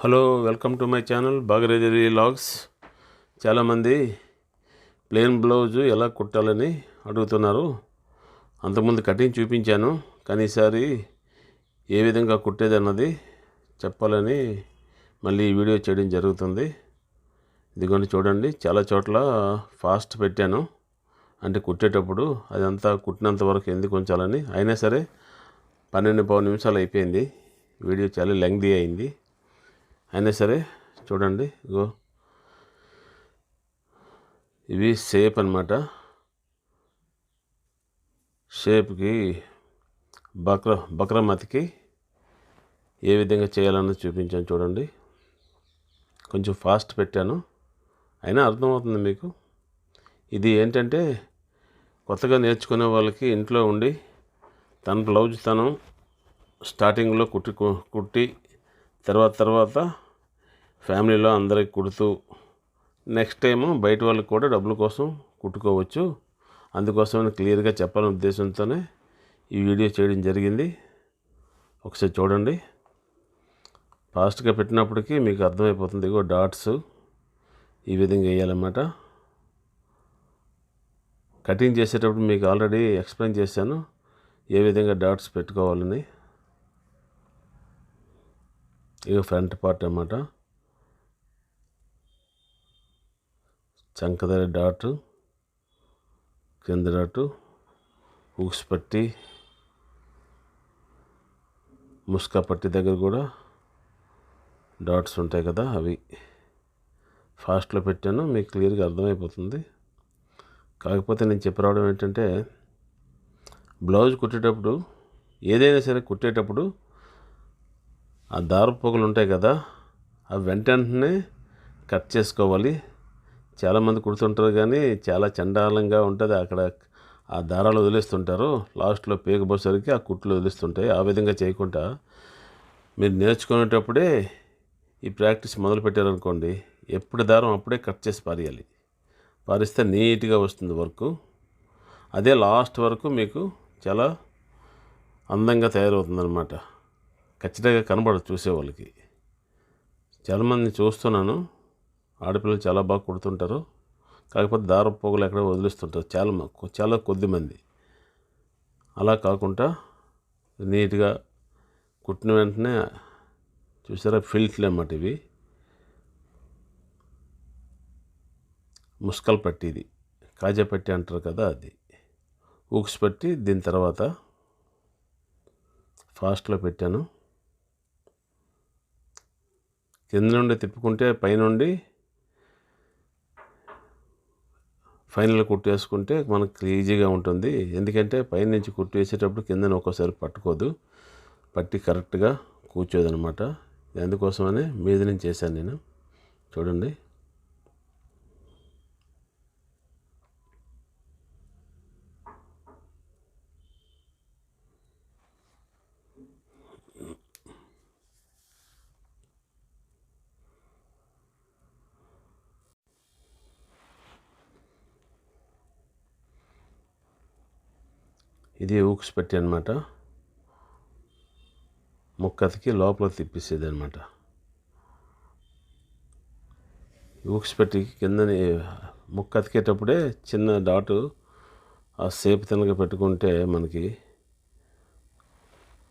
Hello, welcome to my channel Bhagirathi vlogs. చాలామంది plain blouse ఎలా కుట్టాలని అడుగుతున్నారు. అంతకుముందు కటింగ్ చూపించాను, కానీ ఈసారి ఏ విధంగా కుట్టేది అన్నది చెప్పాలని మళ్ళీ ఈ వీడియో చేయడం జరుగుతుంది. ఇదిగోండి చూడండి, చాలా చోట్ల ఫాస్ట్ పెట్టాను, అంటే కుట్టేటప్పుడు అదంతా కుట్టినంత వరకు ఎందుకు ఉంచాలని. అయినా సరే 12 నిమిషాలు అయిపోయింది. వీడియో చాలా లెంగ్దీ అయింది. అయినా సరే చూడండి, ఇగో ఇవి షేప్ అన్నమాట. షేప్కి బక్రమతికి ఏ విధంగా చేయాలన్నది చూపించాను చూడండి. కొంచెం ఫాస్ట్ పెట్టాను, అయినా అర్థమవుతుంది మీకు. ఇది ఏంటంటే కొత్తగా నేర్చుకునే వాళ్ళకి ఇంట్లో ఉండి తన బ్లౌజ్ తను స్టార్టింగ్లో కుట్టి తర్వాత ఫ్యామిలీలో అందరికి కుడుతూ నెక్స్ట్ టైము బయట వాళ్ళకి కూడా డబ్బుల కోసం కుట్టుకోవచ్చు. అందుకోసమని క్లియర్గా చెప్పాలనే ఉద్దేశంతోనే ఈ వీడియో చేయడం జరిగింది. ఒకసారి చూడండి. ఫాస్ట్గా పెట్టినప్పటికీ మీకు అర్థమైపోతుంది. ఇగో డాట్స్ ఈ విధంగా వేయాలన్నమాట. కటింగ్ చేసేటప్పుడు మీకు ఆల్రెడీ ఎక్స్ప్లెయిన్ చేశాను ఏ విధంగా డాట్స్ పెట్టుకోవాలని. ఇక ఫ్రంట్ పార్ట్ అన్నమాట. చంక దగ్గర డాటు, కింద డాటు, హుక్స్ పట్టి, ముస్కా పట్టి దగ్గర కూడా డాట్స్ ఉంటాయి కదా, అవి ఫాస్ట్లో పెట్టాను, మీకు క్లియర్గా అర్థమైపోతుంది. కాకపోతే నేను చెప్పి రావడం ఏంటంటే, బ్లౌజ్ కుట్టేటప్పుడు ఏదైనా సరే కుట్టేటప్పుడు ఆ దారపు పొగలు ఉంటాయి కదా, అవి వెంటనే కట్ చేసుకోవాలి. చాలామంది కుడుతుంటారు, కానీ చాలా చండాలంగా ఉంటుంది. అక్కడ ఆ దారాలు వదిలేస్తుంటారు, లాస్ట్లో పేగబోసరికి ఆ కుట్లు వదిలేస్తుంటాయి. ఆ విధంగా చేయకుండా మీరు నేర్చుకునేటప్పుడే ఈ ప్రాక్టీస్ మొదలు పెట్టారనుకోండి, ఎప్పుడు దారం అప్పుడే కట్ చేసి పారిస్తే నీట్గా వస్తుంది వర్క్. అదే లాస్ట్ వరకు మీకు చాలా అందంగా తయారవుతుందన్నమాట. ఖచ్చితంగా కనబడదు చూసేవాళ్ళకి. చాలామంది చూస్తున్నాను, ఆడపిల్లలు చాలా బాగా కుడుతుంటారు, కాకపోతే దారపు పోగులు ఎక్కడ వదిలిస్తుంటారు చాలా కొద్ది మంది. అలా కాకుండా నీట్గా కుట్టిన వెంటనే చూసారా, ఫిల్ట్లు అన్నమాట ఇవి. ముస్కల్ పట్టి, ఇది కాజా పట్టి అంటారు కదా, అది ఊక్స్ పట్టి. దీని తర్వాత ఫాస్ట్లో పెట్టాను. కింద నుండి తిప్పుకుంటే పైనుండి ఫైనల్ కుట్టు వేసుకుంటే మనకు ఈజీగా ఉంటుంది. ఎందుకంటే పైనుంచి కుట్టు వేసేటప్పుడు కిందన ఒక్కోసారి పట్టుకోదు, పట్టి కరెక్ట్గా కూర్చోదనమాట. అందుకోసమనే మీద నుంచి చేశాను నేను. చూడండి, ఇది ఊక్స్ పెట్టి అనమాట. ముక్కతికి లోపల తిప్పేసేది అనమాట. ఊక్స్ పెట్టి కిందని ముక్కతికేటప్పుడే చిన్న డాటు ఆ సేపు తినగా పెట్టుకుంటే మనకి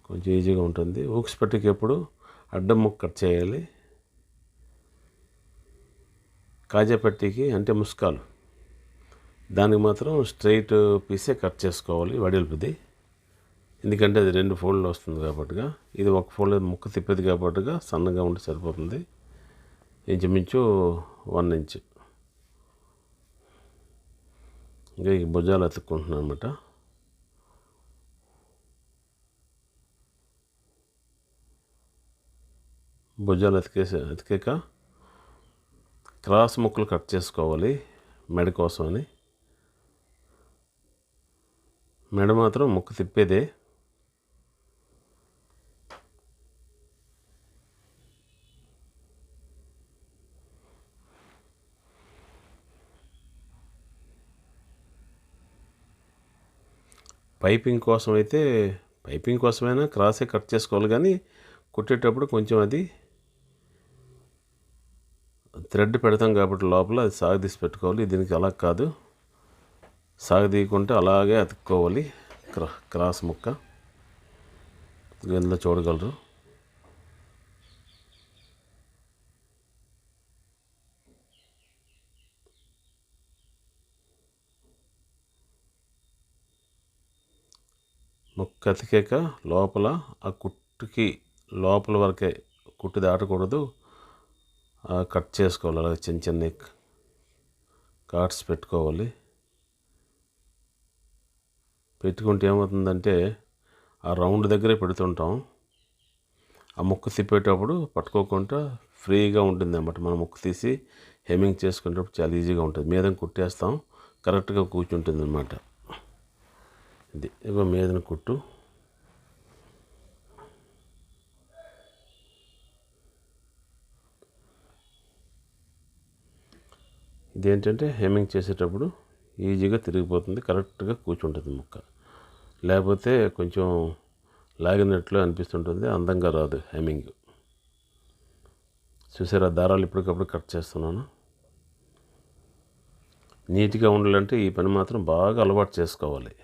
కొంచెం ఈజీగా ఉంటుంది. ఊక్స్ పెట్టికి ఎప్పుడు అడ్డం ముక్క కట్ చేయాలి. కాజా పట్టీకి అంటే ముస్కాలు, దానికి మాత్రం స్ట్రైట్ పీసే కట్ చేసుకోవాలి, వెడల్పుది. ఎందుకంటే అది 2 ఫోల్డ్లు వస్తుంది కాబట్టిగా. ఇది ఒక ఫోల్డ్ ముక్క తిప్పేది కాబట్టిగా సన్నగా ఉంటే సరిపోతుంది. ఇంచుమించు 1 ఇంచ్. ఇంకా ఈ భుజాలు అతుక్కుంటున్నాను అనమాట. భుజాలు అతికాక క్రాస్ ముక్కలు కట్ చేసుకోవాలి మెడ కోసం అని. మెడ మాత్రం ముక్క తిప్పేదే. పైపింగ్ కోసమైనా క్రాసే కట్ చేసుకోవాలి, కానీ కుట్టేటప్పుడు కొంచెం అది థ్రెడ్ పెడతాం కాబట్టి లోపల అది సాగదీసి పెట్టుకోవాలి. దీనికి అలా కాదు, సాగదీయకుంటే అలాగే అతుక్కోవాలి. క్రాస్ ముక్క ఇందులో చూడగలరు. ముక్క అతికాక లోపల ఆ కుట్టుకి లోపల వరకే, కుట్టు దాటకూడదు, కట్ చేసుకోవాలి. అలాగే చిన్న చిన్న కార్డ్స్ పెట్టుకోవాలి. పెట్టుకుంటే ఏమవుతుందంటే ఆ రౌండ్ దగ్గరే పెడుతుంటాం, ఆ ముక్క తిప్పేటప్పుడు పట్టుకోకుండా ఫ్రీగా ఉంటుంది అన్నమాట. మనం ముక్క తీసి హెమ్మింగ్ చేసుకునేటప్పుడు చాలా ఈజీగా ఉంటుంది. మీదన కుట్టేస్తాం, కరెక్ట్గా కూర్చుంటుంది అన్నమాట. ఇది ఇవ్వ మీదన కుట్టు. ఇదేంటంటే హెమ్మింగ్ చేసేటప్పుడు ఈజీగా తిరిగిపోతుంది, కరెక్ట్గా కూర్చుంటుంది ముక్క. లేకపోతే కొంచెం లాగినట్లు అనిపిస్తుంటుంది, అందంగా రాదు హెమ్మింగ్. చూసారా, దారాలు ఇప్పటికప్పుడు కట్ చేస్తున్నాను. నీట్గా ఉండాలంటే ఈ పని మాత్రం బాగా అలవాటు చేసుకోవాలి.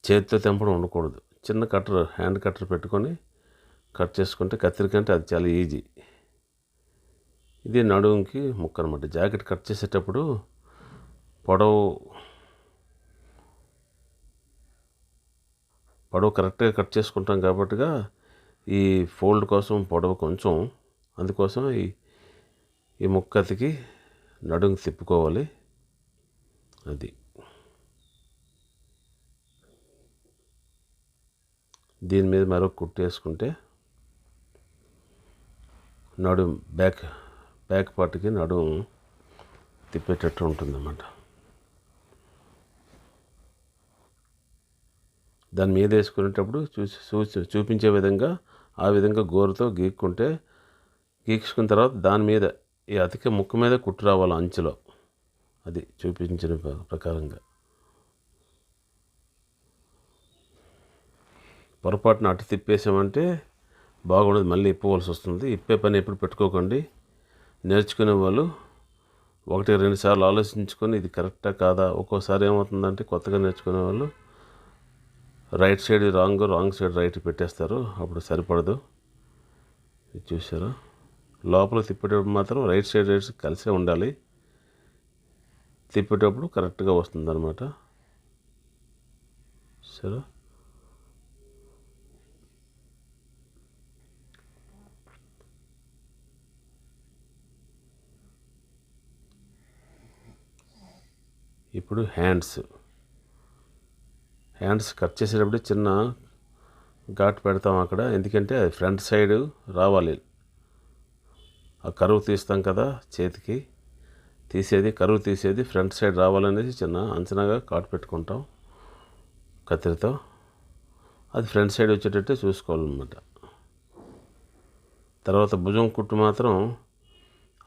చేతితో తెంపడం ఉండకూడదు. చిన్న కట్టర్, హ్యాండ్ కట్టర్ పెట్టుకొని కట్ చేసుకుంటే కత్తిరికంటే అది చాలా ఈజీ. ఇది నడుముకి ముక్క అనమాట. జాకెట్ కట్ చేసేటప్పుడు పొడవు కరెక్ట్గా కట్ చేసుకుంటాం కాబట్టిగా ఈ ఫోల్డ్ కోసం పొడవు కొంచెం, అందుకోసం ఈ ముక్కతికి నడుము తిప్పుకోవాలి. అది దీని మీద మరొక కుట్టు వేసుకుంటే నడుము బ్యాక్ పార్ట్కి నడుము తిప్పేటట్టు ఉంటుందన్నమాట. దాని మీద వేసుకునేటప్పుడు చూపించే విధంగా ఆ విధంగా గోరుతో గీక్చుకున్న తర్వాత దాని మీద ఈ అతిక ముక్క మీద కుట్టు రావాలి అంచులో, అది చూపించిన ప్రకారంగా. పొరపాటున అటు తిప్పేసామంటే బాగుండదు, మళ్ళీ ఇప్పవలసి వస్తుంది. ఇప్పే పని ఎప్పుడు పెట్టుకోకండి. నేర్చుకునే వాళ్ళు 1-2 సార్లు ఆలోచించుకొని ఇది కరెక్టా కాదా. ఒక్కోసారి ఏమవుతుందంటే కొత్తగా నేర్చుకునే వాళ్ళు right side wrong side right పెట్టేస్తారు, అప్పుడు సరిపడదు. ఇది చూసారా, లోపల తిప్పేటప్పుడు మాత్రం రైట్ సైడ్ కలిసే ఉండాలి. తిప్పేటప్పుడు కరెక్ట్గా వస్తుంది అనమాట. సరే, ఇప్పుడు హ్యాండ్స్ కట్ చేసేటప్పుడు చిన్న ఘాట్ పెడతాం అక్కడ, ఎందుకంటే ఫ్రంట్ సైడ్ రావాలి. ఆ కరువు తీస్తాం కదా, చేతికి కరువు తీసేది ఫ్రంట్ సైడ్ రావాలనేసి చిన్న అంచనాగా కాటు పెట్టుకుంటాం కత్తిరితో. అది ఫ్రంట్ సైడ్ వచ్చేటట్టే చూసుకోవాలన్నమాట. తర్వాత భుజం కుట్టు మాత్రం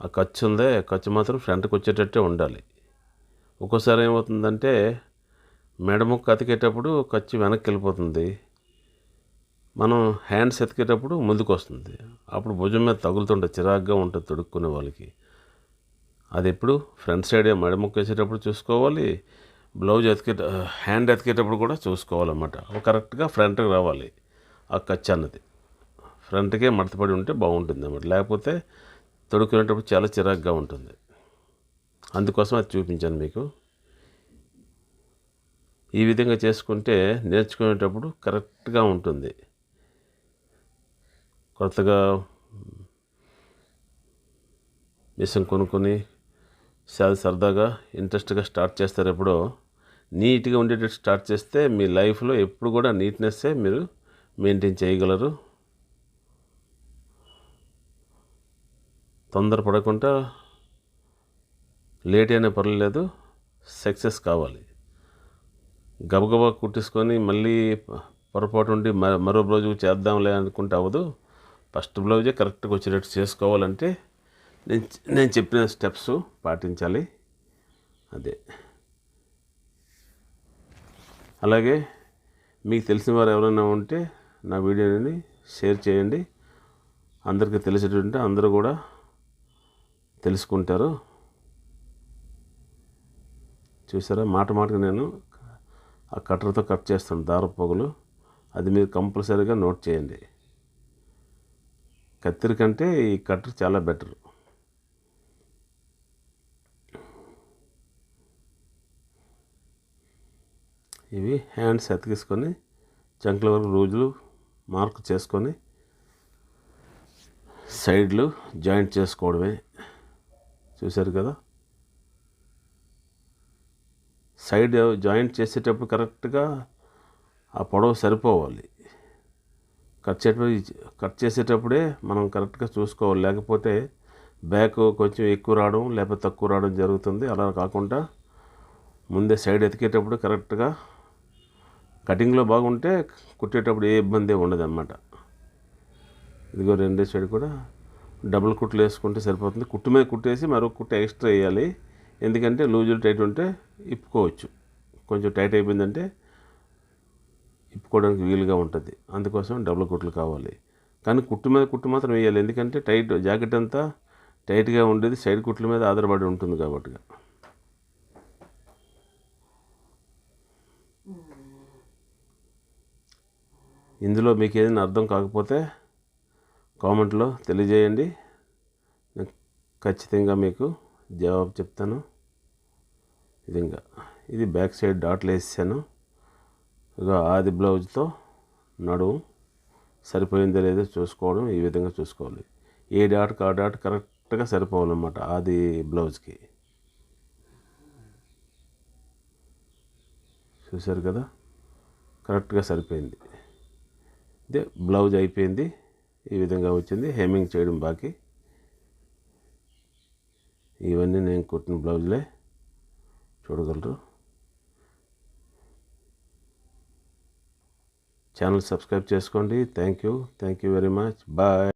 ఆ ఖర్చు మాత్రం ఫ్రంట్కి వచ్చేటట్టే ఉండాలి. ఒక్కోసారి ఏమవుతుందంటే మెడముక్క అతికేటప్పుడు ఖర్చు వెనక్కి వెళ్ళిపోతుంది, మనం హ్యాండ్స్ ఎతికేటప్పుడు ముందుకు వస్తుంది. అప్పుడు భుజం మీద తగులుతుంటే చిరాగ్గా ఉంటుంది తొడుక్కునే వాళ్ళకి. అది ఎప్పుడు ఫ్రంట్ సైడ్ మెడముక్క వేసేటప్పుడు చూసుకోవాలి, హ్యాండ్ ఎతికేటప్పుడు కూడా చూసుకోవాలన్నమాట. కరెక్ట్గా ఫ్రంట్కి రావాలి. ఆ ఖర్చు అన్నది ఫ్రంట్కే మడతపడి ఉంటే బాగుంటుంది అన్నమాట. లేకపోతే తొడుక్కునేటప్పుడు చాలా చిరాగ్గా ఉంటుంది. అందుకోసం అది చూపించాను మీకు. ఈ విధంగా చేసుకుంటే నేర్చుకునేటప్పుడు కరెక్ట్గా ఉంటుంది. కొత్తగా మిషన్ కొనుక్కొని సరదాగా ఇంట్రెస్ట్గా స్టార్ట్ చేస్తారు. ఎప్పుడో నీట్గా ఉండేటట్టు స్టార్ట్ చేస్తే మీ లైఫ్లో ఎప్పుడు కూడా నీట్నెస్సే మీరు మెయింటైన్ చేయగలరు. తొందరపడకుండా లేట్ అయినా పర్వాలేదు, సక్సెస్ కావాలి. గబగబా కుట్టేసుకొని మళ్ళీ పొరపాటు ఉండి మరో బ్లౌజు చేద్దాంలే అనుకుంటే అవ్వదు. ఫస్ట్ బ్లౌజే కరెక్ట్గా వచ్చేటట్టు చేసుకోవాలంటే నేను చెప్పిన స్టెప్స్ పాటించాలి. అదే, అలాగే మీకు తెలిసిన వారు ఎవరైనా ఉంటే నా వీడియోని షేర్ చేయండి. అందరికీ తెలిసేటంటే అందరూ కూడా తెలుసుకుంటారు. చూసారా, మాటకు నేను ఆ కట్టర్తో కట్ చేస్తాను దారపు పోగులు. అది మీరు కంపల్సరీగా నోట్ చేయండి. కత్తిరి కంటే ఈ కట్టర్ చాలా బెటర్. ఇవి హ్యాండ్స్ అతికిసుకొని చంకల వరకు రోజులు మార్క్ చేసుకొని సైడ్లు జాయింట్ చేసుకోవడమే. చూశారు కదా, సైడ్ జాయింట్ చేసేటప్పుడు కరెక్ట్గా ఆ పొడవు సరిపోవాలి. కట్ చేసేటప్పుడే మనం కరెక్ట్గా చూసుకోవాలి. లేకపోతే బ్యాక్ కొంచెం ఎక్కువ రావడం లేకపోతే తక్కువ రావడం జరుగుతుంది. అలా కాకుండా ముందే సైడ్ ఎతికేటప్పుడు కరెక్ట్గా కటింగ్లో బాగుంటే కుట్టేటప్పుడు ఏ ఇబ్బంది ఉండదు అన్నమాట. ఇదిగో రెండే సైడ్ కూడా డబుల్ కుట్లు వేసుకుంటే సరిపోతుంది. కుట్టు మీద కుట్టేసి మరొక కుట్టు ఎక్స్ట్రా వేయాలి. ఎందుకంటే లూజులు టైట్ ఉంటే ఇప్పుకోవచ్చు. కొంచెం టైట్ అయిపోయిందంటే ఇప్పుకోవడానికి వీలుగా ఉంటుంది. అందుకోసం డబుల్ కుట్లు కావాలి. కానీ కుట్టు మీద కుట్టు మాత్రం వేయాలి. ఎందుకంటే జాకెట్ అంతా టైట్గా ఉండేది సైడ్ కుట్ల మీద ఆధారపడి ఉంటుంది కాబట్టి. ఇందులో మీకు ఏదైనా అర్థం కాకపోతే కామెంట్లో తెలియజేయండి. నేను ఖచ్చితంగా మీకు జవాబు చెప్తాను. ఇది బ్యాక్ సైడ్ డాట్లు వేసాను. ఇక ఆది బ్లౌజ్తో నడుము సరిపోయిందో లేదో చూసుకోవడం. ఈ విధంగా చూసుకోవాలి. ఏ డాట్కి ఆ డాట్ కరెక్ట్గా సరిపోవాలన్నమాట ఆది బ్లౌజ్కి. చూసారు కదా, కరెక్ట్గా సరిపోయింది. ఇదే బ్లౌజ్ అయిపోయింది. ఈ విధంగా వచ్చింది. హెమ్మింగ్ చేయడం బాకీ. ఇవన్నీ నేను కుట్టిన బ్లౌజులే, చూడగలరు. ఛానల్ సబ్స్క్రైబ్ చేసుకోండి. Thank you very much. Bye.